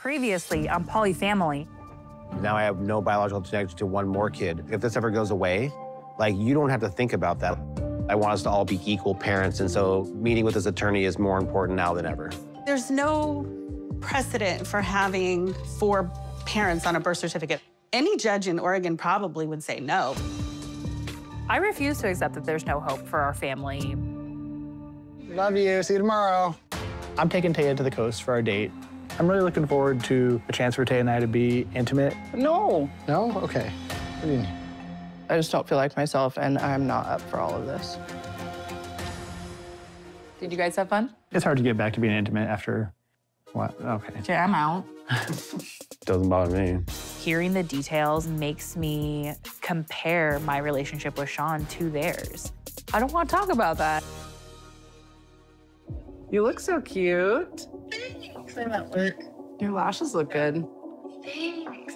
Previously on Polyfamily. Now I have no biological connection to one more kid. If this ever goes away, like, you don't have to think about that. I want us to all be equal parents, and so meeting with this attorney is more important now than ever. There's no precedent for having 4 parents on a birth certificate. Any judge in Oregon probably would say no. I refuse to accept that there's no hope for our family. Love you. See you tomorrow. I'm taking Teya to the coast for our date. I'm really looking forward to a chance for Teya and I to be intimate. No. No? Okay. What do you mean? I just don't feel like myself, and I'm not up for all of this. Did you guys have fun? It's hard to get back to being intimate after what? Okay. Okay, I'm out. Doesn't bother me. Hearing the details makes me compare my relationship with Sean to theirs. I don't want to talk about that. You look so cute. Thanks. I'm at work. Your lashes look good. Thanks.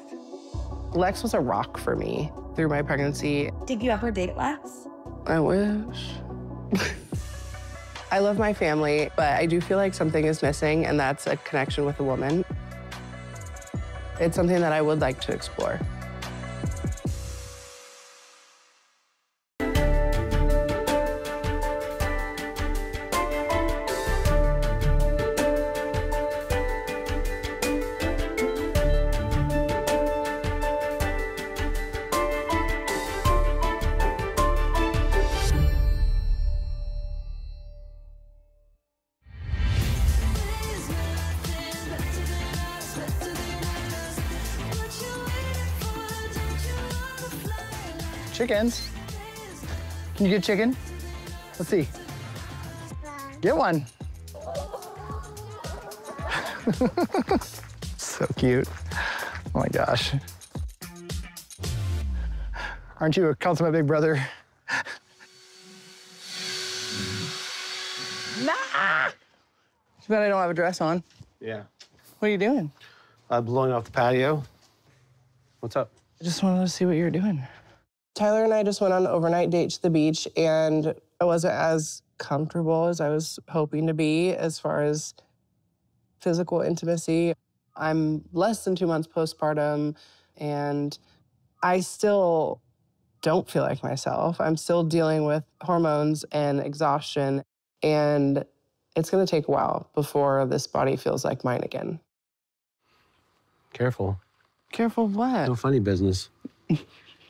Lex was a rock for me through my pregnancy. Did you ever date Lex? I wish. I love my family, but I do feel like something is missing, and that's a connection with a woman. It's something that I would like to explore. Chickens. Can you get chicken? Let's see. Get one. So cute. Oh my gosh. Aren't you a consummate big brother? Nah! Too bad I don't have a dress on. Yeah. What are you doing? Blowing off the patio. What's up? I just wanted to see what you're doing. Tyler and I just went on an overnight date to the beach, and I wasn't as comfortable as I was hoping to be as far as physical intimacy. I'm less than 2 months postpartum, and I still don't feel like myself. I'm still dealing with hormones and exhaustion, and it's gonna take a while before this body feels like mine again. Careful. Careful what? No funny business.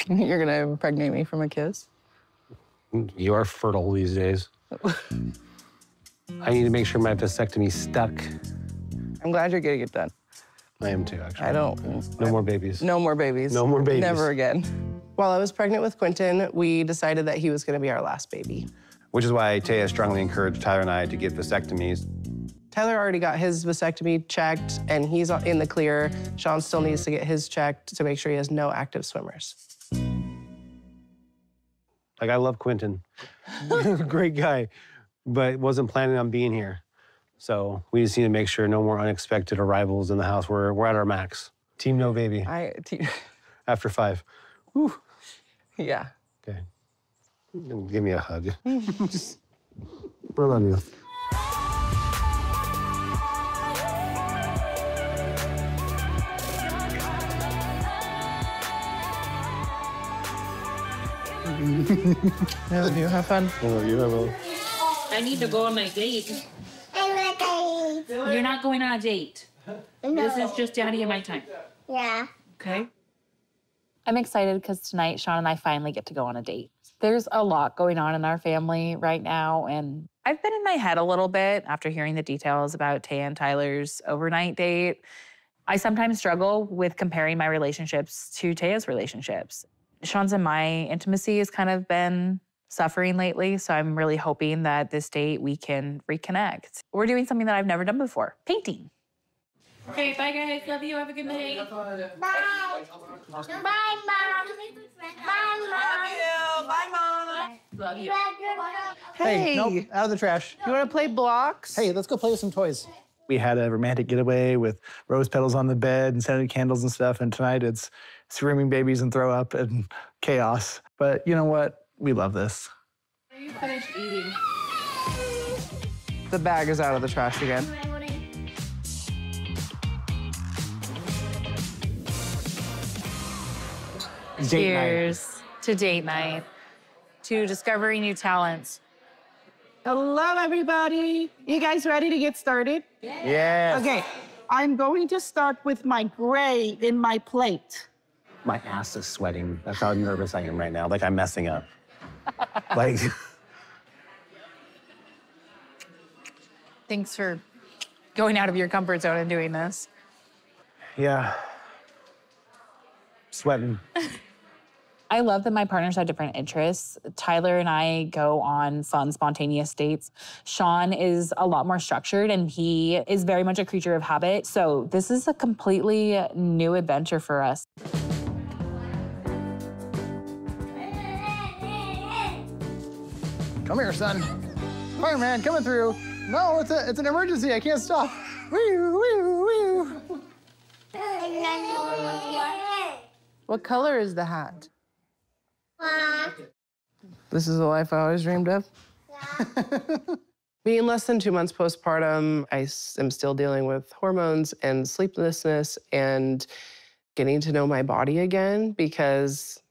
You're gonna impregnate me from a kiss? You are fertile these days. I need to make sure my vasectomy's stuck. I'm glad you're getting it done. I am too, actually. I don't. No more babies. No more babies. No more babies. Never again. While I was pregnant with Quentin, we decided that he was gonna be our last baby. Which is why Teya strongly encouraged Tyler and I to get vasectomies. Tyler already got his vasectomy checked, and he's in the clear. Sean still needs to get his checked to make sure he has no active swimmers. Like, I love Quentin. Great guy, but wasn't planning on being here. So we just need to make sure no more unexpected arrivals in the house. We're at our max. Team no baby. After 5. Whew. Yeah. Okay. Give me a hug. Just, I love you. I love you. Have fun. I love you. I will. I need to go on my date. You're not going on a date. No. This is just Daddy and my time. Yeah. Okay? I'm excited because tonight Sean and I finally get to go on a date. There's a lot going on in our family right now, and I've been in my head a little bit after hearing the details about Teya and Tyler's overnight date. I sometimes struggle with comparing my relationships to Teya's relationships. Sean's and my intimacy has kind of been suffering lately, so I'm really hoping that this date we can reconnect. We're doing something that I've never done before, painting. Okay, bye guys. Love you. Have a good night. Bye. Bye, Mom. Bye, Mom. Bye, Mom. Love you. Hey. Nope, out of the trash. You want to play blocks? Hey, let's go play with some toys. We had a romantic getaway with rose petals on the bed and scented candles and stuff, and tonight it's screaming babies and throw up and chaos. But you know what? We love this. Are you finished eating? The bag is out of the trash again. Cheers to date night, to discovering new talents. Hello, everybody. You guys ready to get started? Yes. Okay, I'm going to start with my gray in my plate. My ass is sweating. That's how nervous I am right now. Like I'm messing up. Like. Thanks for going out of your comfort zone and doing this. Yeah. Sweating. I love that my partners have different interests. Tyler and I go on fun, spontaneous dates. Sean is a lot more structured and he is very much a creature of habit. So this is a completely new adventure for us. Come here, son. Fireman coming through. No, it's an emergency. I can't stop. Woo, woo, woo. What color is the hat? This is the life I always dreamed of. Being less than 2 months postpartum, I am still dealing with hormones and sleeplessness and getting to know my body again because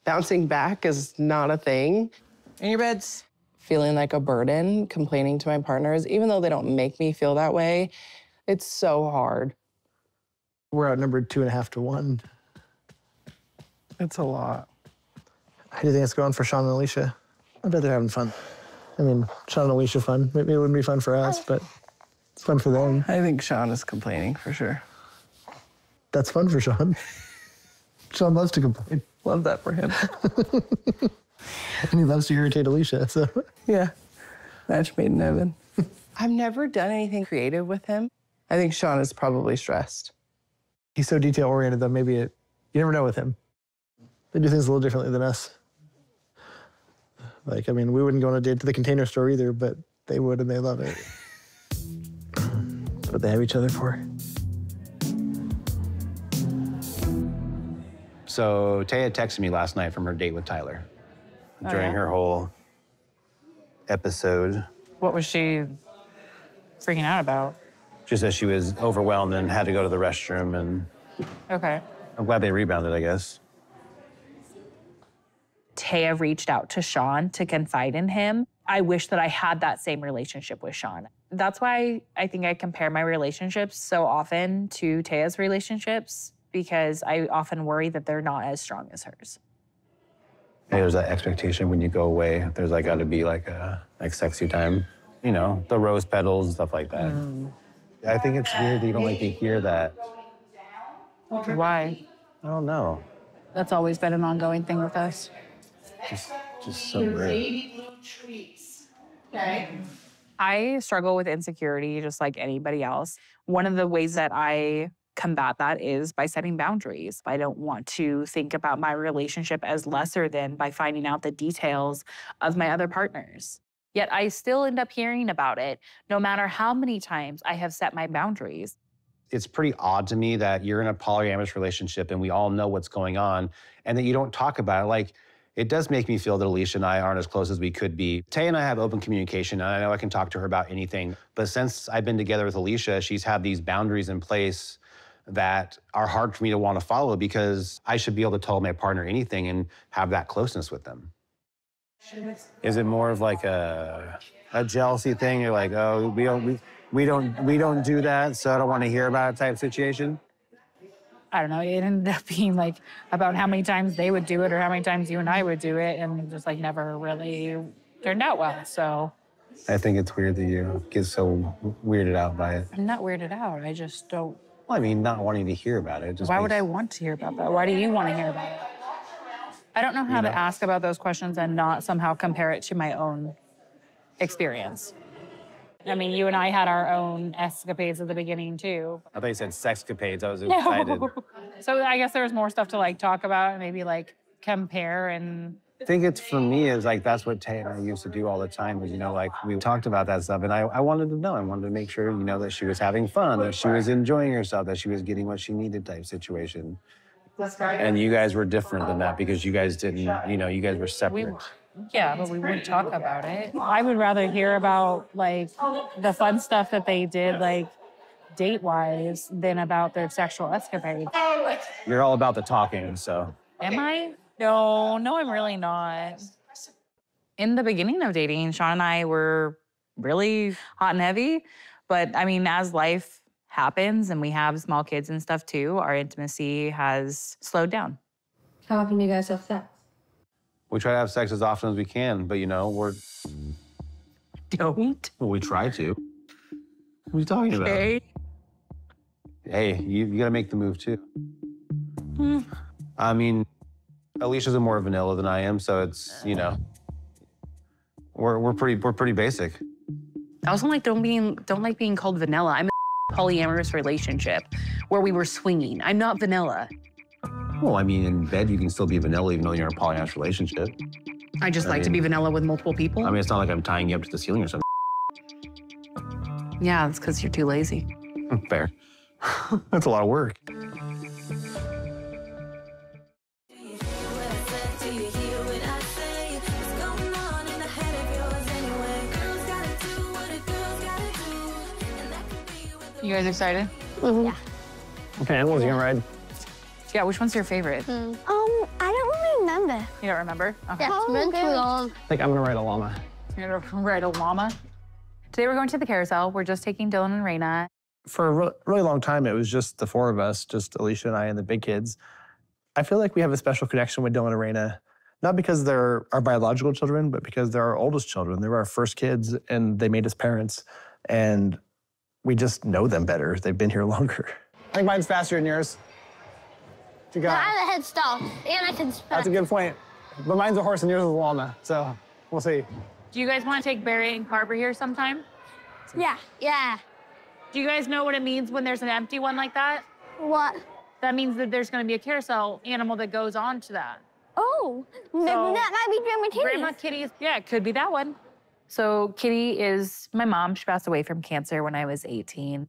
bouncing back is not a thing. In your beds. Feeling like a burden, complaining to my partners, even though they don't make me feel that way, it's so hard. We're outnumbered 2.5 to 1. It's a lot. How do you think it's going for Sean and Alicia? I bet they're having fun. I mean, Sean and Alicia fun. Maybe it wouldn't be fun for us, but it's fun for them. I think Sean is complaining for sure. That's fun for Sean. Sean loves to complain. Love that for him. And he loves to irritate Alicia, so. Yeah, match made in heaven. I've never done anything creative with him. I think Sean is probably stressed. He's so detail-oriented, though, you never know with him. They do things a little differently than us. Like, I mean, we wouldn't go on a date to the Container Store either, but they would and they love it. That's what they have each other for. So Teya texted me last night from her date with Tyler during her whole episode. What was she freaking out about? She said she was overwhelmed and had to go to the restroom, and Okay. I'm glad they rebounded, I guess. Teya reached out to Sean to confide in him. I wish that I had that same relationship with Sean. That's why I think I compare my relationships so often to Teya's relationships, because I often worry that they're not as strong as hers. Hey, there's that expectation when you go away. There's like got to be like a sexy time, you know, the rose petals, stuff like that. I think it's weird that you don't like to hear that. Why? I don't know. That's always been an ongoing thing with us. Just so weird. I struggle with insecurity just like anybody else. One of the ways that I combat that is by setting boundaries. I don't want to think about my relationship as lesser than by finding out the details of my other partners. Yet I still end up hearing about it no matter how many times I have set my boundaries. It's pretty odd to me that you're in a polyamorous relationship and we all know what's going on and that you don't talk about it. Like, it does make me feel that Alicia and I aren't as close as we could be. Teya and I have open communication, and I know I can talk to her about anything. But since I've been together with Alicia, she's had these boundaries in place that are hard for me to want to follow because I should be able to tell my partner anything and have that closeness with them. Is it more of like a jealousy thing? You're like, oh, we don't do that, so I don't want to hear about it type situation? I don't know, it ended up being like about how many times they would do it or how many times you and I would do it, and just like never really turned out well, so. I think it's weird that you get so weirded out by it. I'm not weirded out, I just don't. Well, I mean, not wanting to hear about it. Why would I want to hear about that? Why do you want to hear about it? I don't know how to ask about those questions and not somehow compare it to my own experience. I mean, you and I had our own escapades at the beginning, too. I thought you said sexcapades. I was excited. So I guess there was more stuff to, like, talk about and maybe, like, compare and... I think it's, for me, is like, that's what Teya and I used to do all the time, was, you know, like, we talked about that stuff, and I wanted to know. I wanted to make sure, you know, that she was having fun, that she was enjoying herself, that she was getting what she needed type situation. And you guys were different than that because you guys didn't, you know, you guys were separate. Yeah, but we wouldn't talk about it. I would rather hear about, like, the fun stuff that they did, like, date-wise, than about their sexual escapades. You're all about the talking, so. Am I? No, I'm really not. In the beginning of dating, Sean and I were really hot and heavy. But I mean, as life happens and we have small kids and stuff too, our intimacy has slowed down. How often do you guys have sex? We try to have sex as often as we can, but you know, Don't. we try to. What are you talking about? Hey, you gotta make the move too. I mean, Alicia's more vanilla than I am, so it's, you know, we're pretty basic. I also don't like being called vanilla. I'm in a polyamorous relationship where we were swinging. I'm not vanilla. Well, I mean, in bed you can still be vanilla even though you're in a polyamorous relationship. I just like to be vanilla with multiple people. I mean, it's not like I'm tying you up to the ceiling or something. Yeah, it's because you're too lazy. Fair. That's a lot of work. You guys excited? Yeah. Okay, animals you gonna ride? Yeah, which one's your favorite? I don't really remember. You don't remember? Okay. Yeah, it's been too long. I think I'm gonna ride a llama. You're gonna ride a llama? Today we're going to the carousel. We're just taking Dylan and Raina. For a really long time, it was just the four of us, just Alicia and I and the big kids. I feel like we have a special connection with Dylan and Raina, not because they're our biological children, but because they're our oldest children. They were our first kids, and they made us parents. And we just know them better. They've been here longer. I think mine's faster than yours. You got I have a head start, and I can spell. That's a good point. But mine's a horse and yours is a llama, so we'll see. Do you guys want to take Barry and Carver here sometime? Yeah. Yeah. Do you guys know what it means when there's an empty one like that? What? That means that there's going to be a carousel animal that goes on to that. Oh, maybe that might be Grandma Kitty. Grandma Kitty, yeah, it could be that one. So Kitty is my mom. She passed away from cancer when I was 18.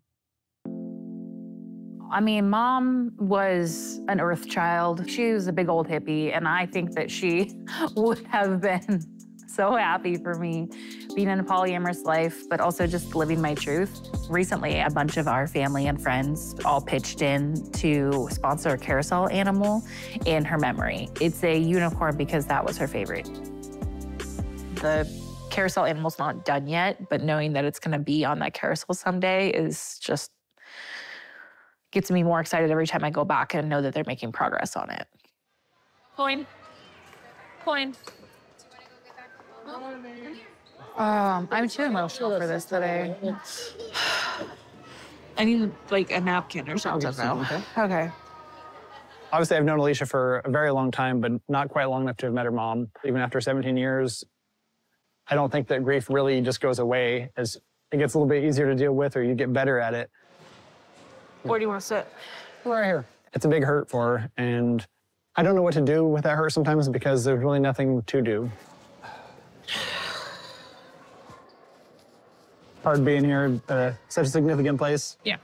I mean, Mom was an earth child. She was a big old hippie, and I think that she would have been so happy for me being in a polyamorous life, but also just living my truth. Recently, a bunch of our family and friends all pitched in to sponsor a carousel animal in her memory. It's a unicorn because that was her favorite. The carousel animal's not done yet, but knowing that it's gonna be on that carousel someday is just gets me more excited every time I go back and know that they're making progress on it. Coin. I'm too emotional for this today. I need like a napkin or something now. Okay. Obviously, I've known Alicia for a very long time, but not quite long enough to have met her mom. Even after 17 years, I don't think that grief really just goes away as it gets a little bit easier to deal with or you get better at it. Where do you want to sit? Right here. It's a big hurt for her, and I don't know what to do with that hurt sometimes because there's really nothing to do. Hard being here at such a significant place. Yeah.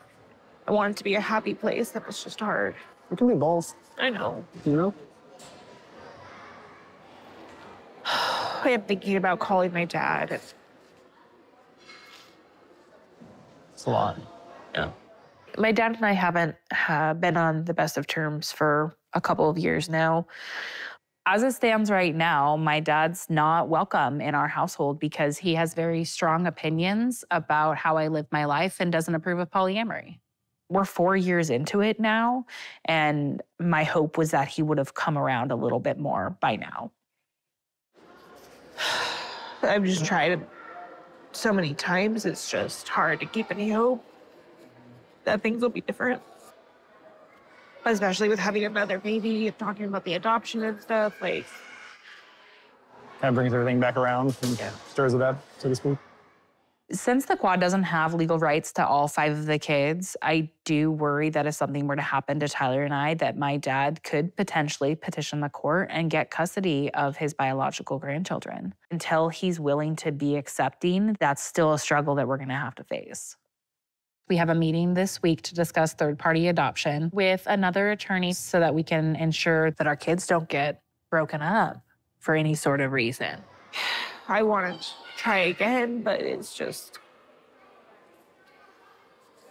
I want it to be a happy place. That was just hard. It can be both. I know. You know? I am thinking about calling my dad. It's a lot. Yeah. My dad and I haven't been on the best of terms for a couple of years now. As it stands right now, my dad's not welcome in our household because he has very strong opinions about how I live my life and doesn't approve of polyamory. We're 4 years into it now, and my hope was that he would have come around a little bit more by now. I've just tried it so many times, it's just hard to keep any hope that things will be different. Especially with having another baby and talking about the adoption and stuff, like. Kind of brings everything back around and stirs it up, so to speak. Since the quad doesn't have legal rights to all 5 of the kids, I do worry that if something were to happen to Tyler and I, that my dad could potentially petition the court and get custody of his biological grandchildren. Until he's willing to be accepting, that's still a struggle that we're gonna have to face. We have a meeting this week to discuss third-party adoption with another attorney so that we can ensure that our kids don't get broken up for any sort of reason. I want to try again, but it's just,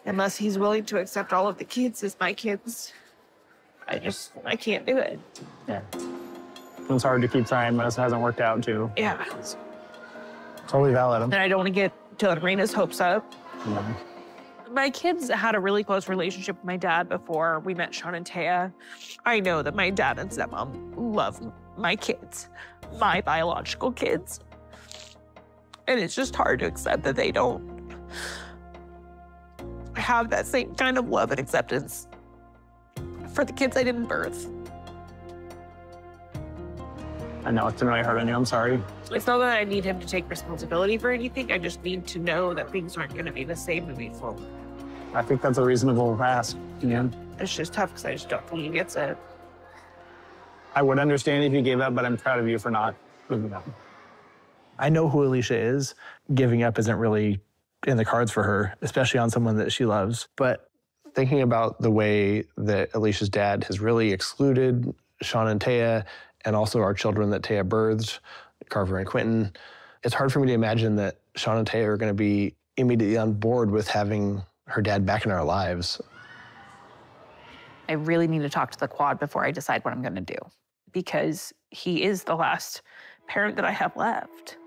unless he's willing to accept all of the kids as my kids, I can't do it. Yeah. It's hard to keep trying when it hasn't worked out, too. Yeah. Totally valid. And I don't want to get Reina's hopes up. Yeah. My kids had a really close relationship with my dad before we met Sean and Teya. I know that my dad and stepmom love my kids, my biological kids. And it's just hard to accept that they don't have that same kind of love and acceptance for the kids I didn't birth. I know it's been really hard on you. I'm sorry. It's not that I need him to take responsibility for anything. I just need to know that things aren't going to be the same moving forward. I think that's a reasonable ask. Yeah. It's just tough because I just don't think he gets it. I would understand if you gave up, but I'm proud of you for not giving up. I know who Alicia is. Giving up isn't really in the cards for her, especially on someone that she loves. But thinking about the way that Alicia's dad has really excluded Sean and Teya, and also our children that Teya birthed, Carver and Quentin, it's hard for me to imagine that Sean and Teya are going to be immediately on board with having her dad back in our lives. I really need to talk to the quad before I decide what I'm going to do, because he is the last parent that I have left.